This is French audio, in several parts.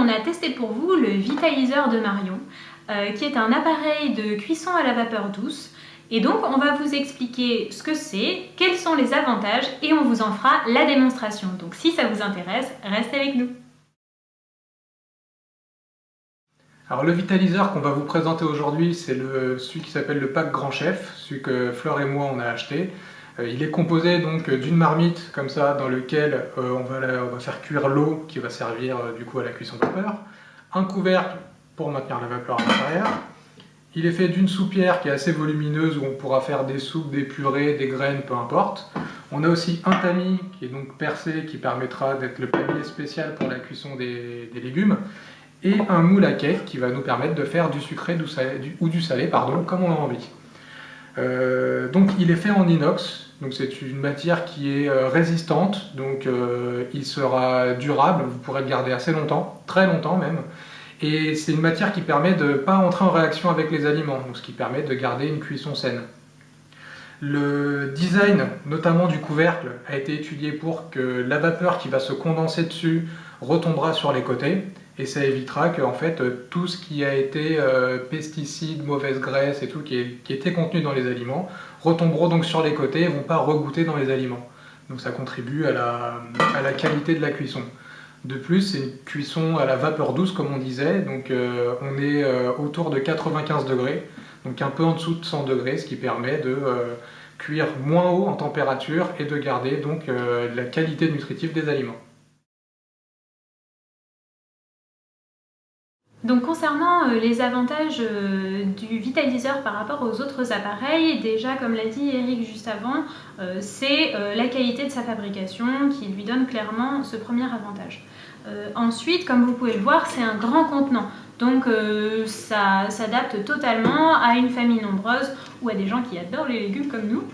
on a testé pour vous le Vitaliseur de Marion, qui est un appareil de cuisson à la vapeur douce. Et donc on va vous expliquer ce que c'est, quels sont les avantages et on vous en fera la démonstration. Donc si ça vous intéresse, restez avec nous. Alors le vitaliseur qu'on va vous présenter aujourd'hui, c'est celui qui s'appelle le pack Grand Chef, celui que Fleur et moi on a acheté. Il est composé donc d'une marmite comme ça dans lequel on va faire cuire l'eau qui va servir du coup à la cuisson vapeur, un couvercle pour maintenir la vapeur à l'intérieur. Il est fait d'une soupière qui est assez volumineuse où on pourra faire des soupes, des purées, des graines, peu importe. On a aussi un tamis qui est donc percé qui permettra d'être le panier spécial pour la cuisson des légumes. Et un moule à cake qui va nous permettre de faire du sucré ou du salé, comme on a envie. Donc il est fait en inox, donc c'est une matière qui est résistante, donc il sera durable, vous pourrez le garder assez longtemps, très longtemps même. Et c'est une matière qui permet de ne pas entrer en réaction avec les aliments, donc ce qui permet de garder une cuisson saine. Le design, notamment du couvercle, a été étudié pour que la vapeur qui va se condenser dessus retombera sur les côtés, et ça évitera que en fait, tout ce qui a été pesticides, mauvaise graisse et tout qui était contenu dans les aliments retomberont donc sur les côtés et ne vont pas regoûter dans les aliments. Donc ça contribue à la qualité de la cuisson. De plus, c'est une cuisson à la vapeur douce comme on disait, donc on est autour de 95 degrés, donc un peu en dessous de 100 degrés, ce qui permet de cuire moins haut en température et de garder donc la qualité nutritive des aliments. Donc concernant les avantages du Vitaliseur par rapport aux autres appareils, déjà comme l'a dit Eric juste avant, c'est la qualité de sa fabrication qui lui donne clairement ce premier avantage. Ensuite, comme vous pouvez le voir, c'est un grand contenant, donc ça s'adapte totalement à une famille nombreuse ou à des gens qui adorent les légumes comme nous.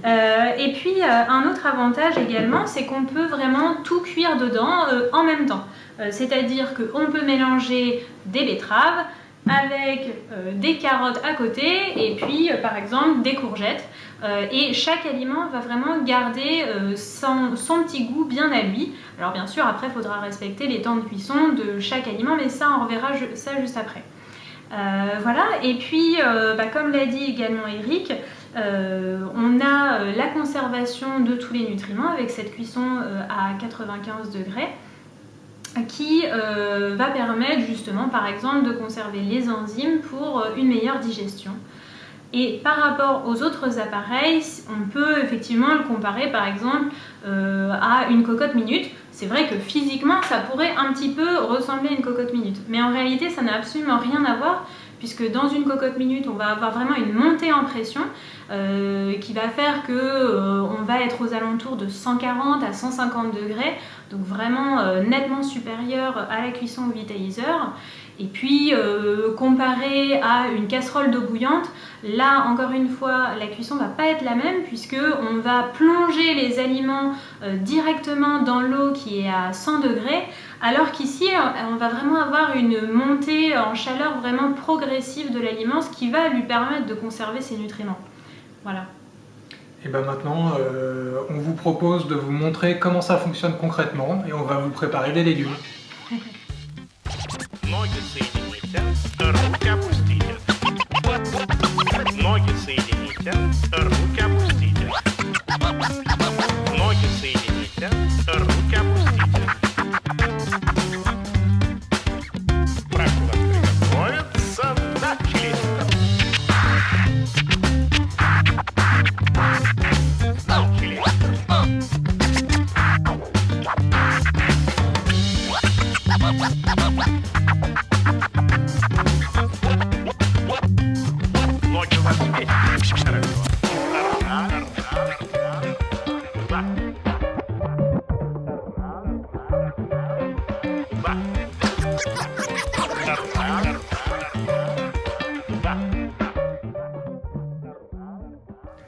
Et puis un autre avantage également, c'est qu'on peut vraiment tout cuire dedans en même temps. C'est-à-dire qu'on peut mélanger des betteraves avec des carottes à côté et puis par exemple des courgettes. Et chaque aliment va vraiment garder son petit goût bien à lui. Alors bien sûr, après il faudra respecter les temps de cuisson de chaque aliment, mais ça on reverra ça juste après. Voilà, et puis comme l'a dit également Eric, on a la conservation de tous les nutriments avec cette cuisson à 95 degrés qui va permettre justement par exemple de conserver les enzymes pour une meilleure digestion. Et par rapport aux autres appareils, on peut effectivement le comparer par exemple à une cocotte minute. C'est vrai que physiquement ça pourrait un petit peu ressembler à une cocotte minute, mais en réalité ça n'a absolument rien à voir, puisque dans une cocotte minute on va avoir vraiment une montée en pression qui va faire que on va être aux alentours de 140 à 150 degrés, donc vraiment nettement supérieur à la cuisson au vitaliseur. Et puis comparé à une casserole d'eau bouillante, là encore une fois la cuisson va pas être la même, puisque on va plonger les aliments directement dans l'eau qui est à 100 degrés, alors qu'ici on va vraiment avoir une montée en chaleur vraiment progressive de l'aliment, ce qui va lui permettre de conserver ses nutriments. Voilà. Et bien maintenant, on vous propose de vous montrer comment ça fonctionne concrètement et on va vous préparer des légumes. Ноги соедините, руки опустите. Ноги соедините, руки опустите. Ноги соедините, руки опустите. Прошу вас приготовиться. Начали. Ноги у вас вместе. Хорошо.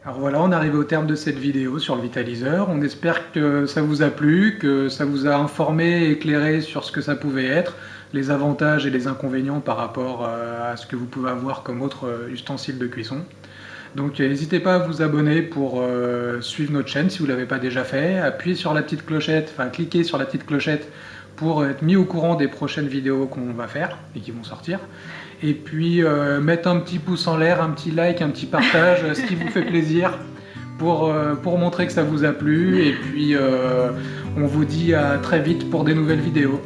Alors voilà, on est arrivé au terme de cette vidéo sur le vitaliseur. On espère que ça vous a plu, que ça vous a informé et éclairé sur ce que ça pouvait être, les avantages et les inconvénients par rapport à ce que vous pouvez avoir comme autre ustensile de cuisson. Donc n'hésitez pas à vous abonner pour suivre notre chaîne si vous ne l'avez pas déjà fait, appuyez sur la petite clochette, cliquez sur la petite clochette pour être mis au courant des prochaines vidéos qu'on va faire et qui vont sortir. Et puis mettre un petit pouce en l'air, un petit like, un petit partage, ce qui vous fait plaisir pour montrer que ça vous a plu. Et puis on vous dit à très vite pour des nouvelles vidéos.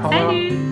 Au revoir. Salut!